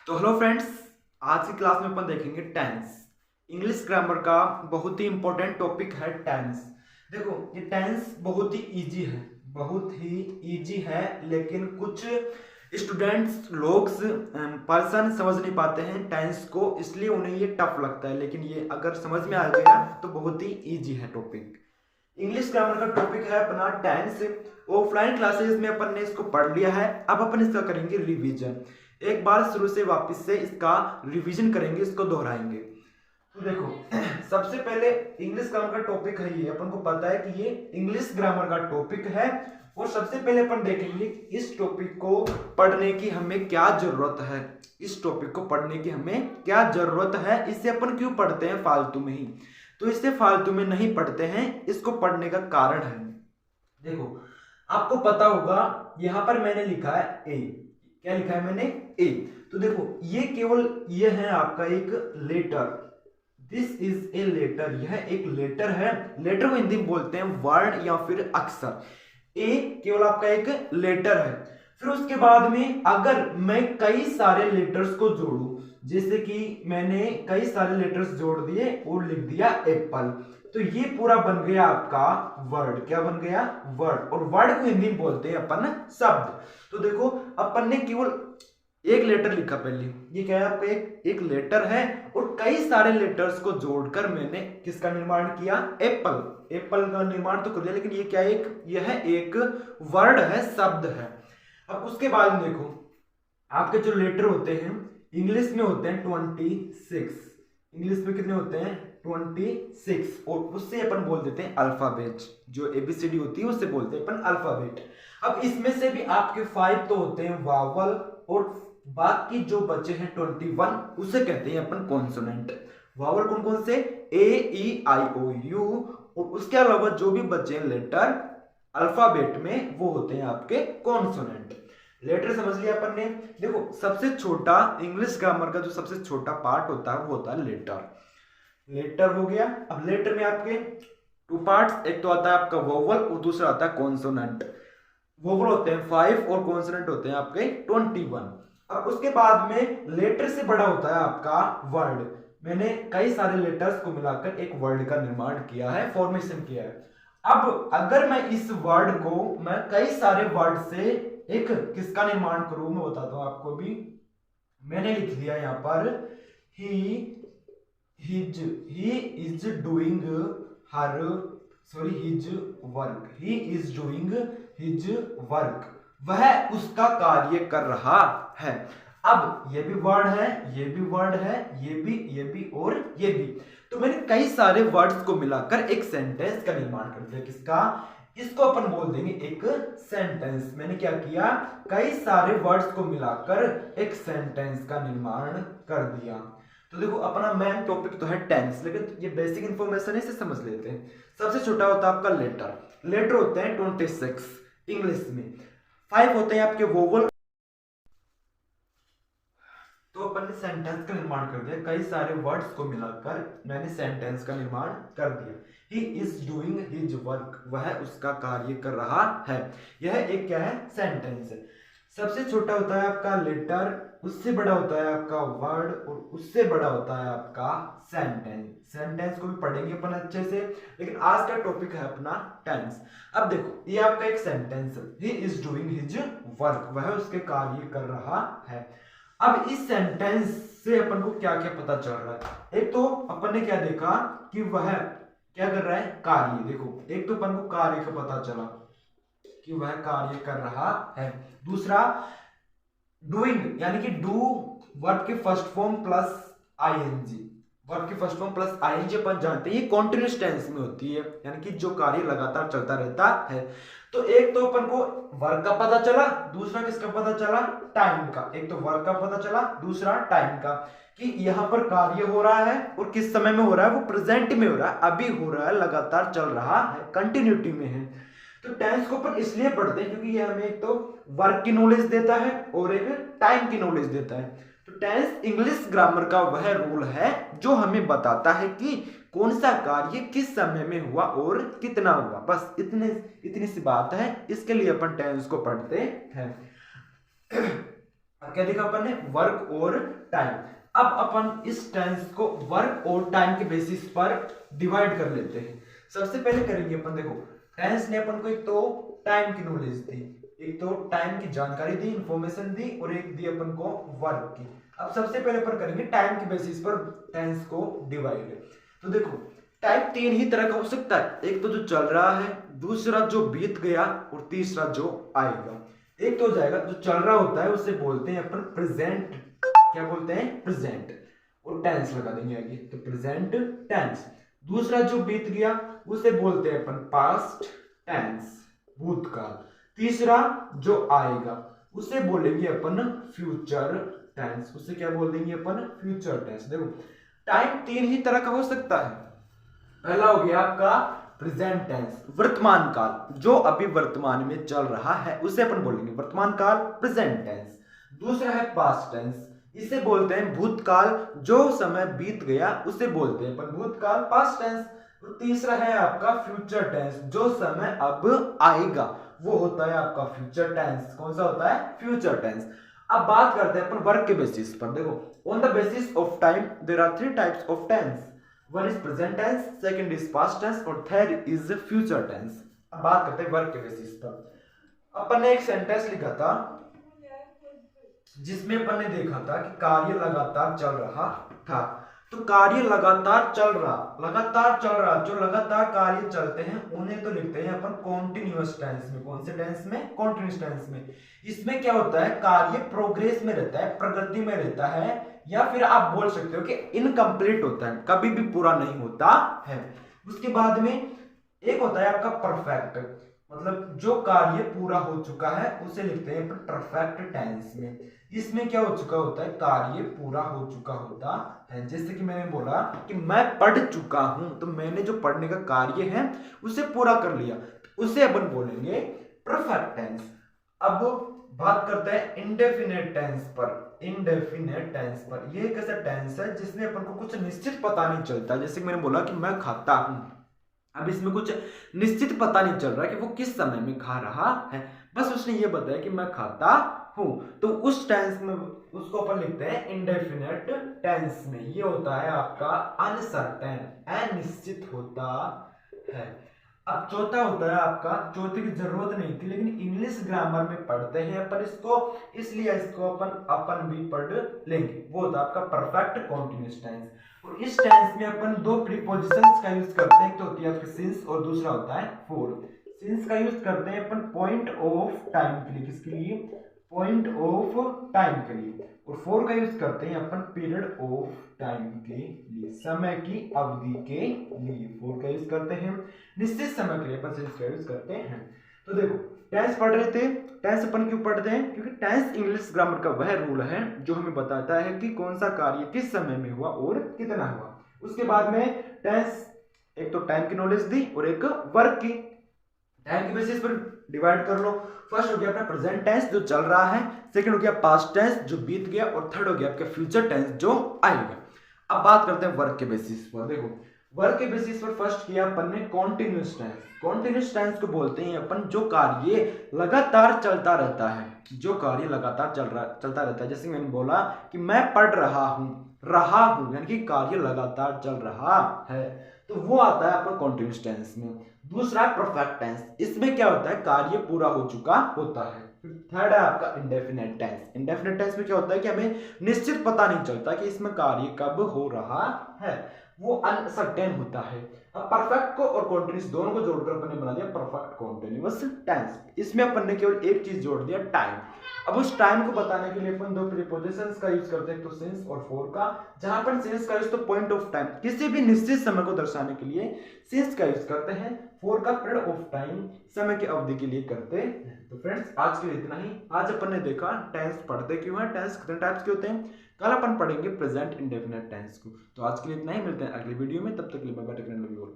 तो hello friends, आज की क्लास में अपन देखेंगे टेंस। इंग्लिश ग्रामर का बहुत ही इंपॉर्टेंट टॉपिक है टेंस। देखो, ये टेंस बहुत ही इजी है, बहुत ही इजी है, लेकिन कुछ स्टूडेंट्स लोग पर्सन समझ नहीं पाते हैं टेंस को, इसलिए उन्हें ये टफ लगता है। लेकिन ये अगर समझ में आ गया तो बहुत ही इजी है टॉपिक। इंग्लिश ग्रामर का टॉपिक है अपना टेंस। ऑफलाइन क्लासेस में अपन ने इसको पढ़ लिया है, अब अपन इसका करेंगे रिवीजन। एक बार शुरू से वापस से इसका रिवीजन करेंगे, इसको दोहराएंगे। तो देखो, सबसे पहले इंग्लिश ग्रामर का टॉपिक है, ये अपन को पता है कि ये इंग्लिश ग्रामर का टॉपिक है। और सबसे पहले अपन देखेंगे इस टॉपिक को पढ़ने की हमें क्या जरूरत है। इस टॉपिक को पढ़ने की हमें क्या जरूरत है, इसे अपन क्यों पढ़ते हैं फालतू में ही। तो इसे फालतू में नहीं पढ़ते हैं, इसको पढ़ने का कारण है। देखो, आपको पता होगा यहां पर मैंने लिखा है ए। क्या लिखा है मैंने? ए। तो देखो, ये केवल ये है आपका एक letter. This is a letter, यह एक लेटर है। लेटर को हिंदी में बोलते हैं वर्ण या फिर अक्षर। ए केवल आपका एक लेटर है। फिर उसके बाद में अगर मैं कई सारे लेटर्स को जोड़ूं, जैसे कि मैंने कई सारे लेटर्स जोड़ दिए और लिख दिया एप्पल, तो ये पूरा बन गया आपका वर्ड। क्या बन गया? वर्ड। और वर्ड को हिंदी में बोलते हैं अपन शब्द। तो देखो, अपन ने केवल एक लेटर लिखा पहले। ये क्या है आपका? एक लेटर है, और कई सारे लेटर्स को जोड़कर मैंने किसका निर्माण किया? एप्पल। एप्पल का निर्माण तो कर लिया, लेकिन ये क्या है? यह एक वर्ड है, शब्द है। अब उसके बाद में देखो, आपके जो लेटर होते हैं इंग्लिश में होते हैं 26। इंग्लिश में कितने होते हैं? 26। और उससे अपन बोल देते हैं अल्फाबेट। जो एबीसीडी होती है उससे बोलते हैं अपन अल्फाबेट। अब इसमें से भी आपके 5 तो होते हैं वावल, और बाकी जो बचे हैं 21 उसे कहते हैं अपन कॉन्सोनेंट। वावल कौन कौन से? ए, ई, आई, ओ, यू। और उसके अलावा जो भी बचे लेटर अल्फाबेट में वो होते हैं आपके कॉन्सोनेंट। लेटर समझ लिया अपन ने। देखो, सबसे छोटा इंग्लिश ग्रामर का जो सबसे छोटा पार्ट होता है वो होता है लेटर। लेटर हो गया। अब लेटर में आपके 2 पार्ट्स, एक तो आता है आपका वोवल और दूसरा आता है कॉन्सोनेंट। वोवल होते हैं 5 और कॉन्सोनेंट होते हैं आपके 21। अब उसके बाद में लेटर से बड़ा होता है आपका वर्ड। मैंने कई सारे लेटर्स को मिलाकर एक वर्ड का निर्माण किया है, फॉर्मेशन किया है। अब अगर मैं इस वर्ड को मैं कई सारे वर्ड से एक किसका निर्माण करूं, मैं बताता हूं आपको भी। मैंने लिख दिया यहां पर he is doing her his work. He is doing his work, वह उसका कार्य कर रहा है। अब ये भी वर्ड है, ये भी वर्ड है, ये भी और ये भी। तो मैंने कई सारे वर्ड्स को मिलाकर एक सेंटेंस का निर्माण कर दिया। किसका? इसको अपन बोल देंगे एक सेंटेंस। मैंने क्या किया? कई सारे वर्ड्स को मिलाकर एक सेंटेंस का निर्माण कर दिया। तो देखो, अपना मेन टॉपिक तो है टेंस, लेकिन ये बेसिक इंफॉर्मेशन है, इसे समझ लेते हैं। सबसे छोटा होता है आपका लेटर। लेटर होते हैं 26 इंग्लिश में। 5 होते हैं आपके वोवल। तो अपन ने सेंटेंस का निर्माण कर दिया, कई सारे वर्ड्स को मिलाकर मैंने सेंटेंस का निर्माण कर दिया। He is doing his work, वह उसका कार्य कर रहा है। यह एक क्या है? सेंटेंस है। सबसे छोटा होता है आपका लेटर, उससे बड़ा होता है आपका वर्ड, और उससे बड़ा होता है आपका सेंटेंस। सेंटेंस को भी पढ़ेंगे अपन अच्छे से, लेकिन आज का टॉपिक है अपना टेंस। अब देखो, ये आपका एक सेंटेंस है, he is doing his work, वह उसके कार्य कर रहा है। अब इस सेंटेंस से अपन को क्या क्या पता चल रहा है? एक तो अपन ने क्या देखा कि वह क्या कर रहा है? कार्य। देखो, एक तो अपन को कार्य का पता चला कि वह कार्य कर रहा है। दूसरा, डूइंग, यानी कि डू वर्ब के first form plus ING. Verb के फर्स्ट फॉर्म प्लस आईएनजी अपन जानते हैं ये कॉन्टिन्यूअस टेंस में होती है, यानी कि जो कार्य लगातार चलता रहता है। तो एक तो अपन को वर्क का पता चला, दूसरा किसका पता चला? टाइम का। एक तो वर्क का पता चला, दूसरा टाइम का, कि यहाँ पर कार्य हो रहा है और किस समय में हो रहा है? वो प्रेजेंट में हो रहा है, अभी हो रहा है, लगातार चल रहा है, कंटिन्यूटी में है। तो टेंस को अपन इसलिए पढ़ते हैं क्योंकि ये हमें एक तो वर्क की नॉलेज देता है और एक टाइम की नॉलेज देता है। तो टेंस इंग्लिश ग्रामर का वह रूल है जो हमें बताता है कि कौन सा कार्य किस समय में हुआ और कितना हुआ। बस इतनी सी बात है, इसके लिए अपन टेंस को पढ़ते हैं। क्या देखा अपन ने, वर्क और टाइम। अब अपन इस टेंस को वर्क और टाइम के बेसिस पर डिवाइड कर लेते हैं। सबसे पहले करेंगे अपन, देखो टेंस ने अपन को एक तो टाइम की नॉलेज दी, एक तो टाइम की जानकारी दी, इंफॉर्मेशन दी, और एक दी अपन को वर्क की। अब सबसे पहले अपन करेंगे टाइम के बेसिस पर टेंस को डिवाइड। तो देखो टाइम तीन ही तरह का हो सकता है, एक तो जो चल रहा है, दूसरा जो बीत गया, और तीसरा जो आएगा। एक तो हो जाएगा जो चल रहा होता है उसे बोलते हैं अपन प्रेजेंट, क्या बोलते हैं, प्रेजेंट, और टेंस लगा देंगे आगे, तो प्रेजेंट टेंस। दूसरा जो बीत गया उसे बोलते हैं अपन पास्ट टेंस, भूतकाल। तीसरा जो आएगा उसे बोलेंगे अपन फ्यूचर टेंस, उसे क्या बोल देंगे अपन, फ्यूचर टेंस। देखो टाइम तीन ही तरह का हो सकता है। पहला हो गया आपका प्रेजेंट टेंस, वर्तमान काल, जो अभी वर्तमान में चल रहा है उसे अपन बोलेंगे वर्तमान काल, प्रेजेंट टेंस। दूसरा है पास्ट टेंस, इसे बोलते हैं भूतकाल, जो समय बीत गया उसे बोलते हैं अपन भूतकाल, पास्ट टेंस। और तीसरा है आपका फ्यूचर टेंस, जो समय अब आएगा वो होता है आपका फ्यूचर टेंस। कौन सा होता है, फ्यूचर टेंस। अब बात करते हैं अपन वर्क के बेसिस पर। देखो on the basis of time there are three types of tense, one is present tense, second is past tense, और थर्ड इज फ्यूचर टेंस। अब बात करते हैं वर्क के बेसिस पर। अपन ने एक सेंटेंस लिखा था जिसमें अपन ने देखा था कि कार्य लगातार चल रहा था। तो कार्य लगातार चल रहा, जो लगातार कार्य चलते हैं उन्हें तो लिखते हैं अपन कॉन्टिन्यूअस टेंस में। कौन से टेंस में, कॉन्टिन्यूअस टेंस में। इसमें क्या होता है, कार्य प्रोग्रेस में रहता है, प्रगति में रहता है, या फिर आप बोल सकते हो कि इनकम्प्लीट होता है, कभी भी पूरा नहीं होता है। उसके बाद में एक होता है आपका परफेक्ट, मतलब जो कार्य पूरा हो चुका है उसे लिखते हैं परफेक्ट टेंस में। इसमें क्या हो चुका होता है, कार्य पूरा हो चुका होता है। जैसे कि मैंने बोला कि मैं पढ़ चुका हूं, तो मैंने जो पढ़ने का कार्य है उसे पूरा कर लिया, तो उसे अपन बोलेंगे परफेक्ट टेंस। अब बात करते हैं इंडेफिनेट टेंस पर। इंडेफिनेट टेंस पर यह एक ऐसा टेंस है जिसमें अपन को कुछ निश्चित पता नहीं चलता। जैसे कि मैंने बोला कि मैं खाता हूं, अब इसमें कुछ निश्चित पता नहीं चल रहा कि वो किस समय में खा रहा है, बस उसने ये बताया कि मैं खाता हूं। तो उस टेंस में उसको अपन लिखते हैं इंडेफिनेट टेंस में। ये होता है आपका अनसर्टेन, अनिश्चित होता है। अब चौथा होता है आपका, चौथे की जरूरत नहीं थी लेकिन इंग्लिश ग्रामर में पढ़ते हैं अपन इसको, इसलिए इसको अपन भी पढ़ लेंगे। वो होता है आपका परफेक्ट कॉन्टिन्यूअस टेंस। और इस टेंस में अपन दो प्रीपोजिशंस का यूज करते हैं, एक तो होती है आपकी सिंस और दूसरा होता है फॉर। सिंस का यूज करते हैं अपन पॉइंट ऑफ टाइम के लिए, किसके लिए, पॉइंट ऑफ टाइम के लिए। और फॉर का यूज करते हैं अपन पीरियड ऑफ टाइम के लिए, समय की अवधि के लिए। फॉर का यूज करते हैं निश्चित समय के लिए, अपन सिंस का यूज करते हैं। तो देखो टेंस पढ़ रहे थे, टेंस अपन क्यों पढ़ते हैं, क्योंकि टेंस इंग्लिश ग्रामर का वह रूल है जो हमें बताता है कि कौन सा कार्य किस समय में हुआ और कितना हुआ। उसके बाद में टेंस एक तो टाइम की नॉलेज दी और एक वर्क की। टाइम के बेसिस पर डिवाइड कर लो। फर्स्ट हो गया अपना प्रेजेंट टेंस जो चल रहा है, सेकंड हो गया पास्ट टेंस जो बीत गया, और थर्ड हो गया आपका फ्यूचर टेंस जो आएगा। अब बात करते हैं वर्क के बेसिस पर। देखो वर्क के बेसिस पर फर्स्ट किया अपन ने कॉन्टिन्यूअस टेंस। कॉन्टिन्यूअस टेंस को बोलते हैं अपन जो कार्य लगातार चलता रहता है, जो कार्य लगातार चलता रहता है। जैसे मैंने बोला कि मैं पढ़ रहा हूं यानी कि कार्य लगातार चल रहा है, तो वो आता है आपका कॉन्टिन्यूअस टेंस में। दूसरा परफेक्ट टेंस, इसमें क्या होता है, कार्य पूरा हो चुका होता है। थर्ड है आपका इंडेफिनेट टेंस। इंडेफिनेट टेंस में क्या होता है कि हमें निश्चित पता नहीं चलता कि इसमें कार्य कब हो रहा है, वो अनसर्टेन होता है। अब परफेक्ट को और कॉन्टिन्यूअस दोनों को जोड़कर अपन ने बना दिया परफेक्ट कॉन्टिन्यूअस टेंस। इसमें अपन ने केवल एक चीज जोड़ दिया, टाइम। अब उस टाइम को बताने के लिए अपन दो प्रीपोजिशंस का यूज करते हैं, तो सिंस और फॉर का। जहां पर सिंस का यूज तो पॉइंट ऑफ टाइम, किसी भी निश्चित समय को दर्शाने के लिए सिंस का यूज करते हैं, फॉर का पीरियड ऑफ टाइम, समय की अवधि के लिए करते हैं। तो फ्रेंड्स आज के लिए इतना ही। आज अपन ने देखा टेंस पढ़ते क्यों है, टेंस कितने टाइप्स के होते हैं। कल अपन पढ़ेंगे प्रेजेंट इंडेफिनेट टेंस को। तो आज के लिए इतना ही, मिलते हैं अगली वीडियो में, तब तक के लिए bye bye, take care, love you all.